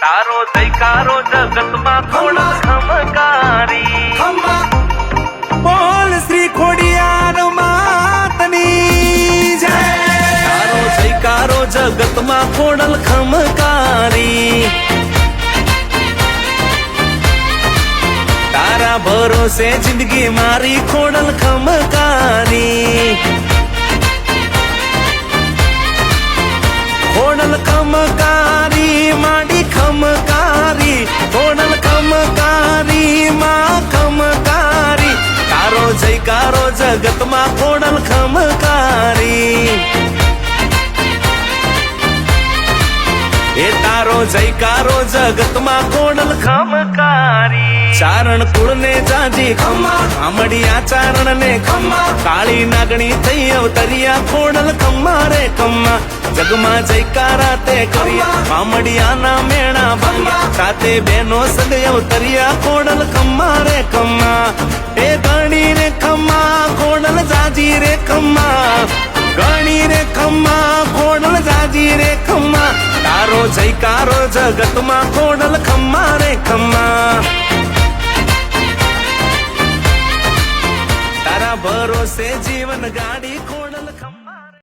તારો જયકારો જગતમાં ખોડલ ખમકારી બોલ શ્રી ખોડિયાર માતની જય. તારો જયકારો જગતમાં ખોડલ ખમકારી તારા ભરોસે જિંદગી મારી ખોડલ ખમકારી ખોડલ ખમકારી માડી ખમકારી ખોડલ ખમકારી માં ખમકારી તારો જયકારો જગતમાં ખોડલ ખમકારી એ તારો જયકારો જગતમાં ખોડલ ખમકારી ચારણ કુળ ને જાજી ખમ્મા આમડિયા ચારણ ને ખમ્મા કાળી નાગણી થઈ અવતરિયા ખોડલ ખમ્મા રે ખમ્મા જગમાં જયકારા તે કર્યા આમડિયા ના મેણા ભર્યા સાથે બેનો સદ અવતરિયા ખોડલ ખમ્મા રે ખમ્મા એ ગણી રે ખમ્મા ખોડલ જાજી રે ખમ્મા ગણી રે ખમ્મા ખોડલ જાજી રે ખમ્મા તારો જયકારો જગતમાં ખોડલ ખમ્મા રે ખમ્મા તારા ભરોસે જીવન ગાડી